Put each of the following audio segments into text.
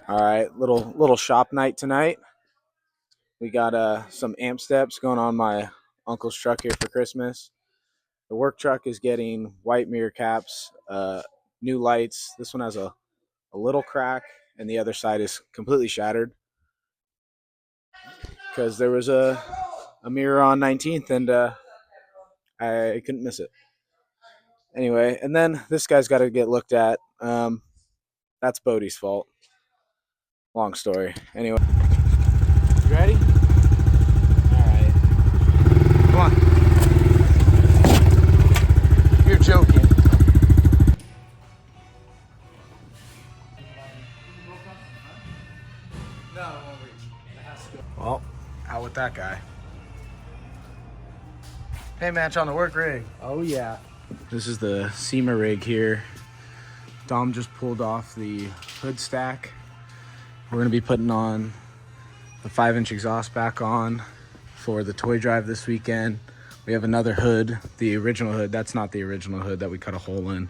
All right, little shop night tonight. We got some amp steps going on my uncle's truck here for Christmas. The work truck is getting white mirror caps, new lights. This one has a little crack, and the other side is completely shattered because there was a mirror on 19th, and I couldn't miss it. Anyway, and then this guy's got to get looked at. That's Bodie's fault. Long story. Anyway, you ready? All right, come on. You're joking. No, it won't reach. It has to go. Well, out with that guy. Paint match on the work rig. Oh yeah. This is the SEMA rig here. Dom just pulled off the hood stack. We're gonna be putting on the 5-inch exhaust back on for the toy drive this weekend. We have another hood, the original hood. That's not the original hood that we cut a hole in.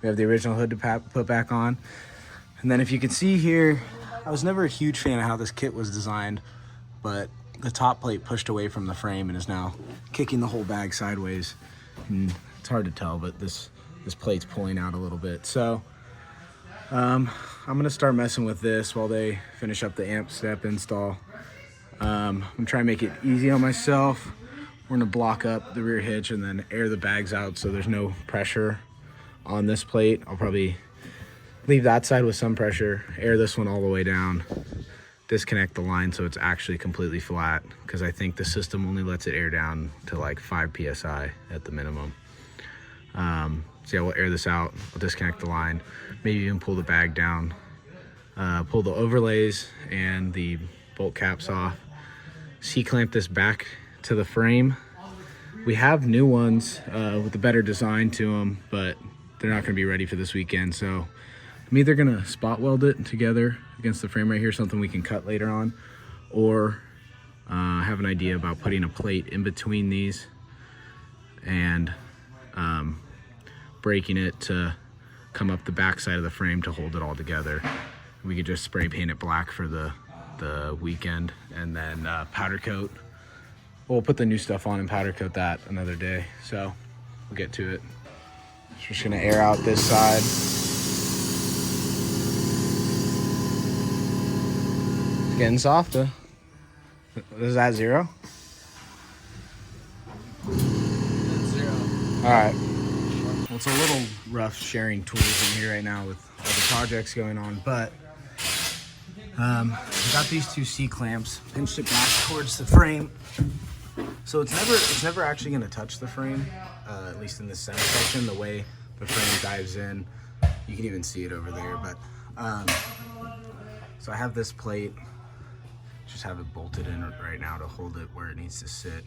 We have the original hood to put back on. And then if you can see here, I was never a huge fan of how this kit was designed, but the top plate pushed away from the frame and is now kicking the whole bag sideways. And it's hard to tell, but this plate's pulling out a little bit. So I'm gonna start messing with this while they finish up the amp step install. I'm gonna try and make it easy on myself. We're gonna block up the rear hitch and then air the bags out so there's no pressure on this plate. I'll probably leave that side with some pressure, air this one all the way down, disconnect the line so it's actually completely flat, because I think the system only lets it air down to like 5 PSI at the minimum. So yeah, we'll air this out, I'll disconnect the line, maybe even pull the bag down, pull the overlays and the bolt caps off, C-clamp this back to the frame. We have new ones with a better design to them, but they're not gonna be ready for this weekend. So I'm either gonna spot weld it together against the frame right here, something we can cut later on, or have an idea about putting a plate in between these and breaking it to come up the back side of the frame to hold it all together. We could just spray paint it black for the weekend and then powder coat. We'll put the new stuff on and powder coat that another day. So we'll get to it. Just gonna air out this side. It's getting softer. Is that 0? That's 0. All right. Well, it's a little rough sharing tools in here right now with all the projects going on, but I got these two C-clamps, pinched it back towards the frame. So it's never actually gonna touch the frame, at least in this center section, the way the frame dives in. You can even see it over there, but so I have this plate, just have it bolted in right now to hold it where it needs to sit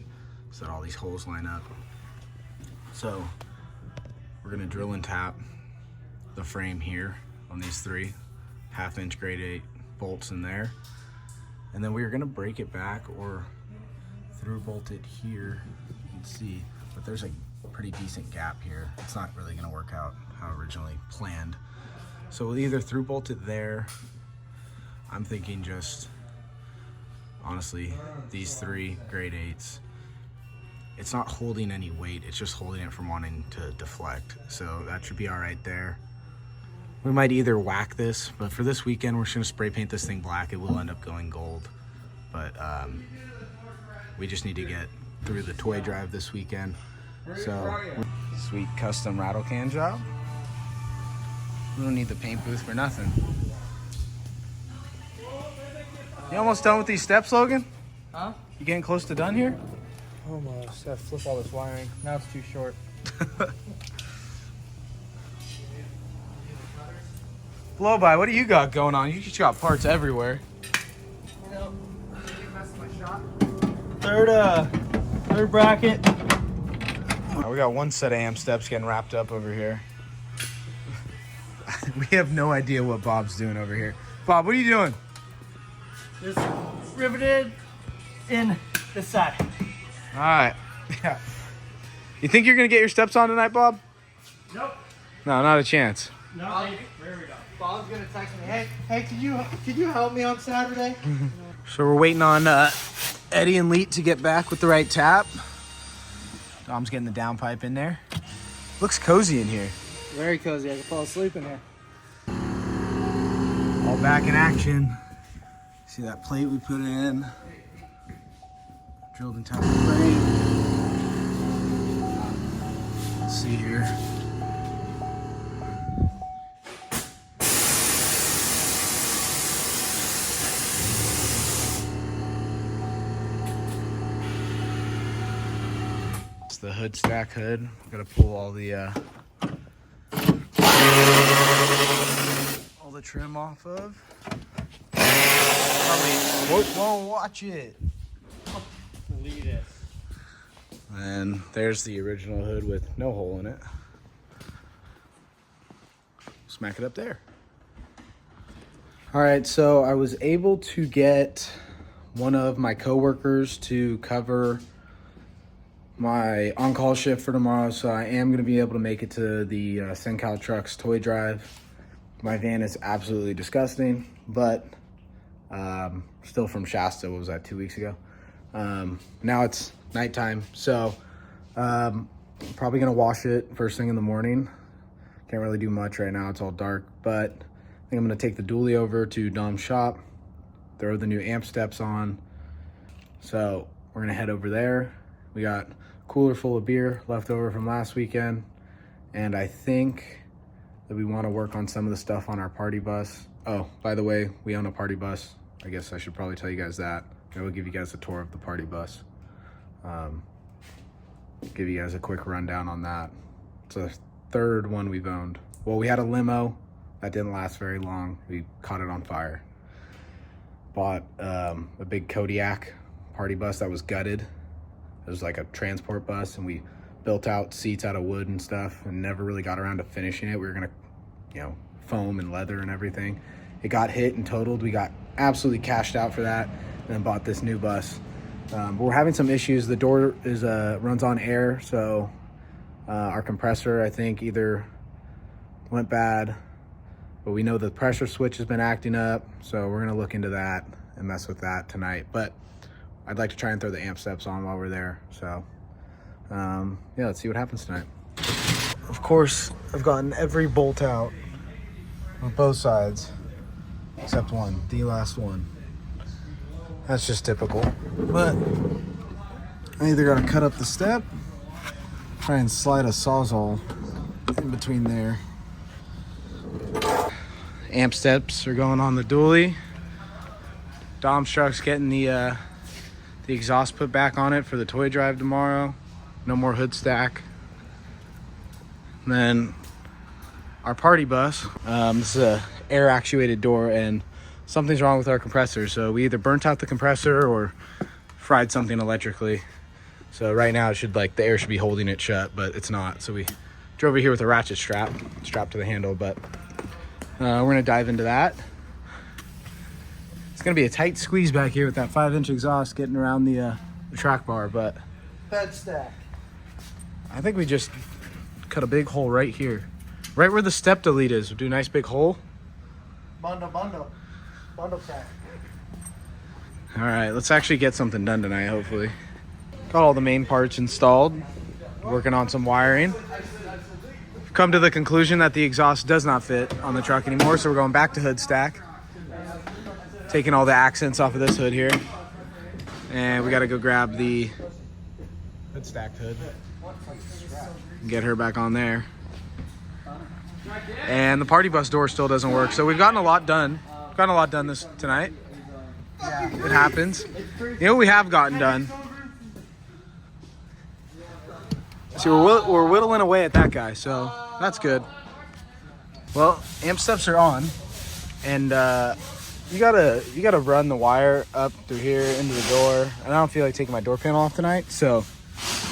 so that all these holes line up. So we're gonna drill and tap the frame here on these 3 1/2-inch grade 8 bolts in there. And then we're gonna break it back or through bolt it here. You can see, but there's a pretty decent gap here. It's not really gonna work out how originally planned. So we'll either through bolt it there. I'm thinking just, honestly, these 3 grade 8s, it's not holding any weight, it's just holding it from wanting to deflect. So that should be all right there. We might either whack this, but for this weekend, we're just gonna spray paint this thing black. It will end up going gold, but we just need to get through the toy drive this weekend. So, sweet custom rattle can job. We don't need the paint booth for nothing. You almost done with these steps, Logan? Huh? You getting close to done here? Almost. I flip all this wiring. Now it's too short. Blow by, what do you got going on? You just got parts everywhere. You know, that's my shot. Third bracket. We got one set of amp steps getting wrapped up over here. We have no idea what Bob's doing over here. Bob, what are you doing? Just riveted in this side. All right. Yeah. You think you're gonna get your steps on tonight, Bob? Nope. No, not a chance. No, Bob's gonna text me. Hey, could you help me on Saturday? So we're waiting on Eddie and Leet to get back with the right tap. Dom's getting the downpipe in there. Looks cozy in here. Very cozy. I can fall asleep in here. All back in action. See that plate we put in? Drilled in top of the plate. Let's see here. It's the hood stack hood. Gotta pull all the trim off of. Whoa, watch it. Lead it. And there's the original hood with no hole in it. Smack it up there. All right, so I was able to get one of my coworkers to cover my on-call shift for tomorrow, so I am gonna be able to make it to the Cencal Trucks toy drive. My van is absolutely disgusting, but still from Shasta. What was that, 2 weeks ago? Now it's nighttime, so probably gonna wash it first thing in the morning. Can't really do much right now, it's all dark, but I think I'm gonna take the dually over to Dom's shop, throw the new amp steps on. So we're gonna head over there. We got a cooler full of beer left over from last weekend, and I think that we want to work on some of the stuff on our party bus. Oh, by the way, we own a party bus. I guess I should probably tell you guys that. I will give you guys a tour of the party bus. Give you guys a quick rundown on that. It's the third one we've owned. Well, we had a limo that didn't last very long. We caught it on fire. Bought a big Kodiak party bus that was gutted. It was like a transport bus, and we built out seats out of wood and stuff and never really got around to finishing it. We were gonna, foam and leather and everything. It got hit and totaled. We got absolutely cashed out for that and then bought this new bus. But we're having some issues. The door is runs on air, so our compressor, I think, either went bad, but we know the pressure switch has been acting up, so we're gonna look into that and mess with that tonight. But I'd like to try and throw the amp steps on while we're there. So yeah, let's see what happens tonight. Of course, I've gotten every bolt out on both sides except one, the last one. That's just typical. But I either gotta cut up the step, try and slide a Sawzall in between there. Amp steps are going on the dually. Dom's truck's getting the exhaust put back on it for the toy drive tomorrow. No more hood stack. And then our party bus, this is a air actuated door, and something's wrong with our compressor. So we either burnt out the compressor or fried something electrically. So right now the air should be holding it shut, but it's not. So we drove over here with a ratchet strapped to the handle, but we're gonna dive into that. It's gonna be a tight squeeze back here with that 5-inch exhaust getting around the track bar, but Bed stack. I think we just cut a big hole right here. Right where the step delete is. We'll do a nice big hole. Bundle pack. All right, let's actually get something done tonight, hopefully. Got all the main parts installed. Working on some wiring. Come to the conclusion that the exhaust does not fit on the truck anymore, so we're going back to hood stack. Taking all the accents off of this hood here. And we gotta go grab the hood stacked hood. Get her back on there. And the party bus door still doesn't work, so we've gotten a lot done. We've gotten a lot done tonight. Yeah. It happens. You know what we have gotten done? See, we're whittling away at that guy, so that's good. Well, amp steps are on, and you gotta run the wire up through here into the door. And I don't feel like taking my door panel off tonight, so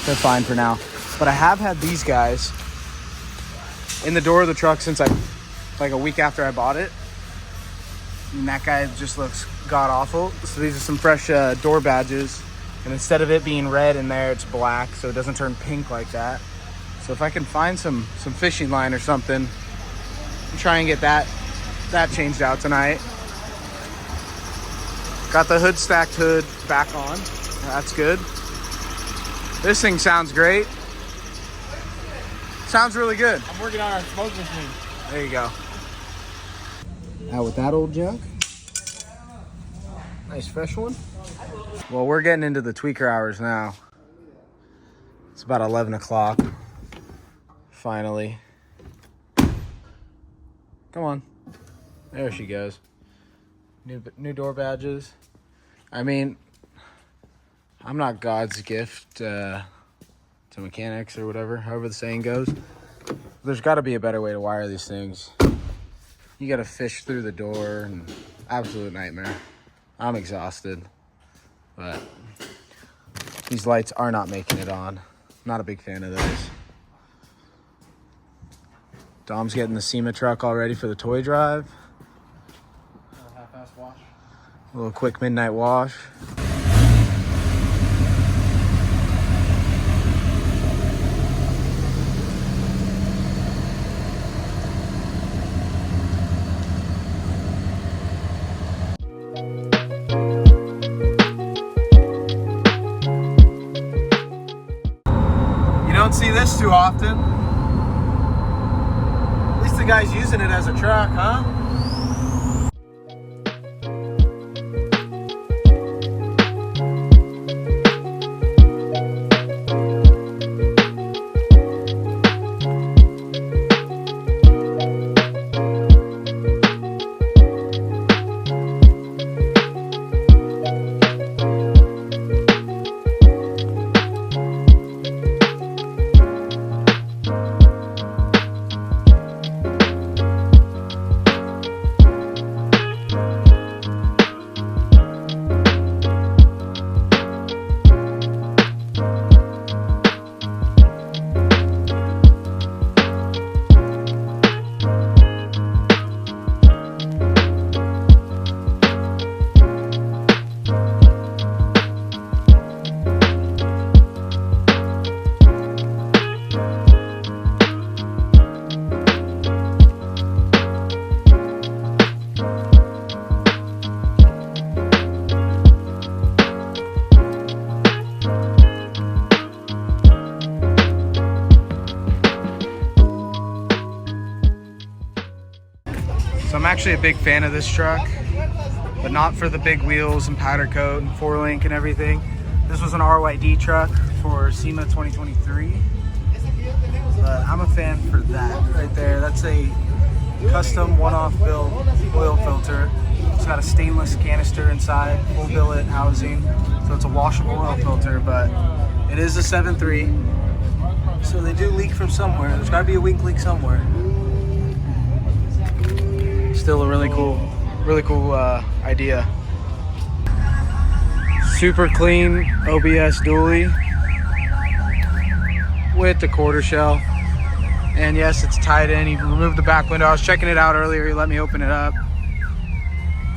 they're fine for now. But I have had these guys in the door of the truck since like a week after I bought it, and that guy just looks god awful. So these are some fresh door badges, and instead of it being red in there, it's black, so it doesn't turn pink like that. So if I can find some fishing line or something try and get that changed out tonight. Got the stacked hood back on. That's good. This thing sounds great. Sounds really good. I'm working on our smoke machine. There you go. Out with that old junk. Nice fresh one. Well, we're getting into the tweaker hours now. It's about 11 o'clock. Finally. Come on. There she goes. New door badges. I mean, I'm not God's gift to mechanics or whatever, however the saying goes. There's got to be a better way to wire these things. You got to fish through the door, and absolute nightmare. I'm exhausted, but these lights are not making it on. Not a big fan of those. Dom's getting the SEMA truck all ready for the toy drive. Half-ass wash. A little quick midnight wash. You don't see this too often. At least the guy's using it as a truck, huh? So I'm actually a big fan of this truck, but not for the big wheels and powder coat and 4-link and everything. This was an RYD truck for SEMA 2023, but I'm a fan for that right there. That's a custom one-off build oil filter. It's got a stainless canister inside, full billet housing, so it's a washable oil filter, but it is a 7.3, so they do leak from somewhere. There's got to be a weak leak somewhere. Still a really cool idea. Super clean OBS dually with the quarter shell. And yes, it's tied in. He removed the back window. I was checking it out earlier. He let me open it up.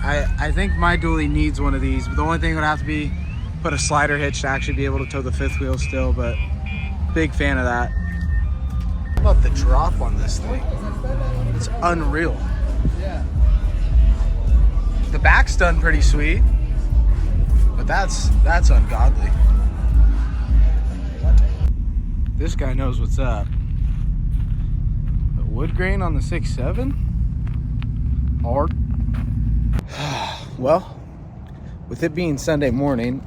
I think my dually needs one of these, but the only thing would have to be put a slider hitch to actually be able to tow the fifth wheel still, but big fan of that. How about the drop on this thing? It's unreal. The back's done pretty sweet, but that's ungodly. This guy knows what's up. The wood grain on the 6.7? Hard. Well, with it being Sunday morning,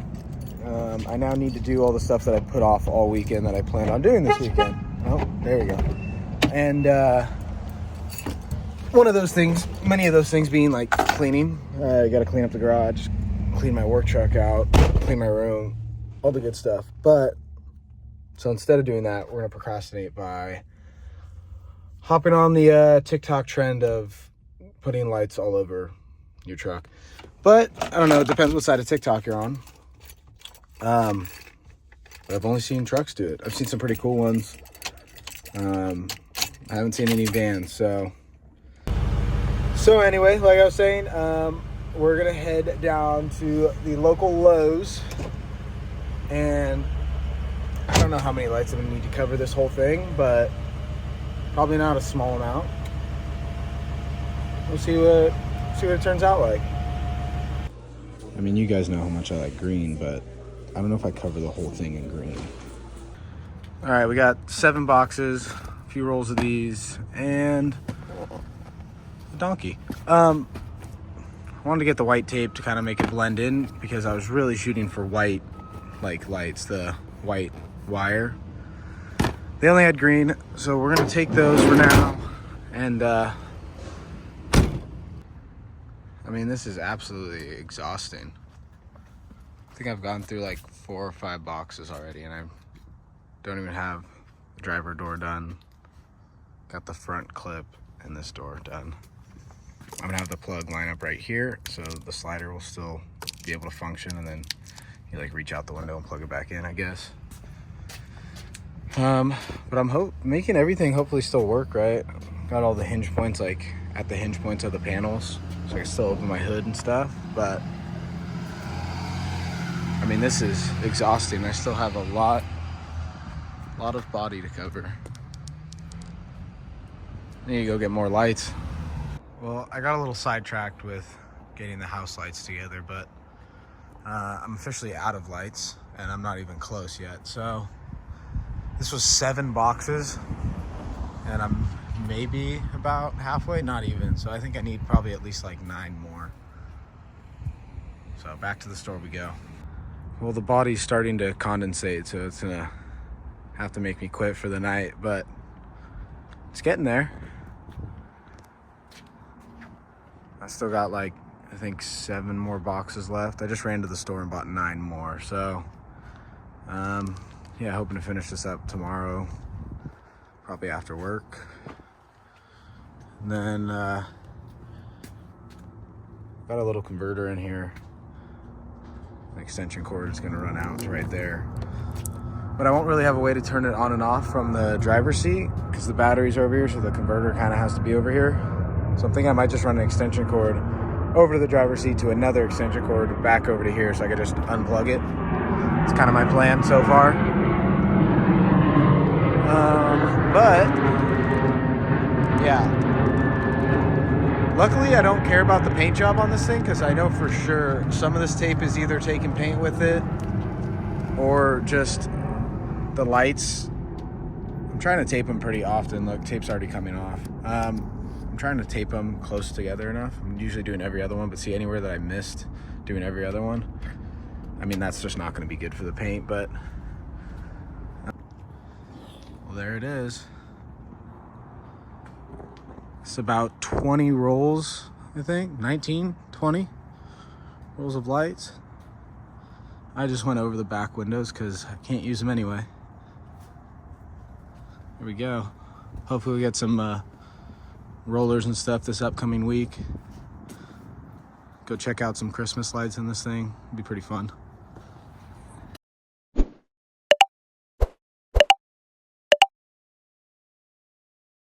I now need to do all the stuff that I put off all weekend that I planned on doing this weekend. Oh, there we go. And one of those things, many of those things being like cleaning. I got to clean up the garage, clean my work truck out, clean my room, all the good stuff. But so instead of doing that, we're going to procrastinate by hopping on the TikTok trend of putting lights all over your truck. But I don't know, it depends what side of TikTok you're on. But I've only seen trucks do it. I've seen some pretty cool ones. I haven't seen any vans, so anyway, like I was saying, we're gonna head down to the local Lowe's, and I don't know how many lights I'm gonna need to cover this whole thing, but probably not a small amount. we'll see what it turns out like. I mean, you guys know how much I like green, but I don't know if I cover the whole thing in green. All right, we got 7 boxes, a few rolls of these, and a donkey. I wanted to get the white tape to kind of make it blend in because I was really shooting for white, like lights, the white wire. They only had green, so we're gonna take those for now. And I mean, this is absolutely exhausting. I think I've gone through like 4 or 5 boxes already, and I don't even have the driver door done. Got the front clip and this door done. I'm gonna have the plug line up right here, so the slider will still be able to function, and then you like reach out the window and plug it back in, I guess. But I'm making everything hopefully still work, right? Got all the hinge points like at the hinge points of the panels, so I can still open my hood and stuff, but I mean, this is exhausting. I still have a lot of body to cover. I need to go get more lights. Well, I got a little sidetracked with getting the house lights together, but I'm officially out of lights, and I'm not even close yet. So this was 7 boxes, and I'm maybe about halfway, not even. So I think I need probably at least like 9 more. So back to the store we go. Well, the body's starting to condensate, so it's gonna have to make me quit for the night, but it's getting there. I still got like, I think 7 more boxes left. I just ran to the store and bought 9 more. So, yeah, hoping to finish this up tomorrow, probably after work. And then, got a little converter in here. The extension cord is gonna run out right there. But I won't really have a way to turn it on and off from the driver's seat because the batteries are over here, so the converter kind of has to be over here. So I'm thinking I might just run an extension cord over to the driver's seat to another extension cord back over to here so I could just unplug it. It's kind of my plan so far. But yeah. Luckily, I don't care about the paint job on this thing because I know for sure some of this tape is either taking paint with it or just the lights. I'm trying to tape them pretty often. Look, tape's already coming off. I'm trying to tape them close together enough. I'm usually doing every other one, but see, anywhere that I missed doing every other one, I mean, that's just not going to be good for the paint, but well, there it is. It's about 20 rolls, I think, 19, 20 rolls of lights. I just went over the back windows because I can't use them anyway. Here we go. Hopefully we get some rollers and stuff this upcoming week. Go check out some Christmas lights in this thing. It'd be pretty fun.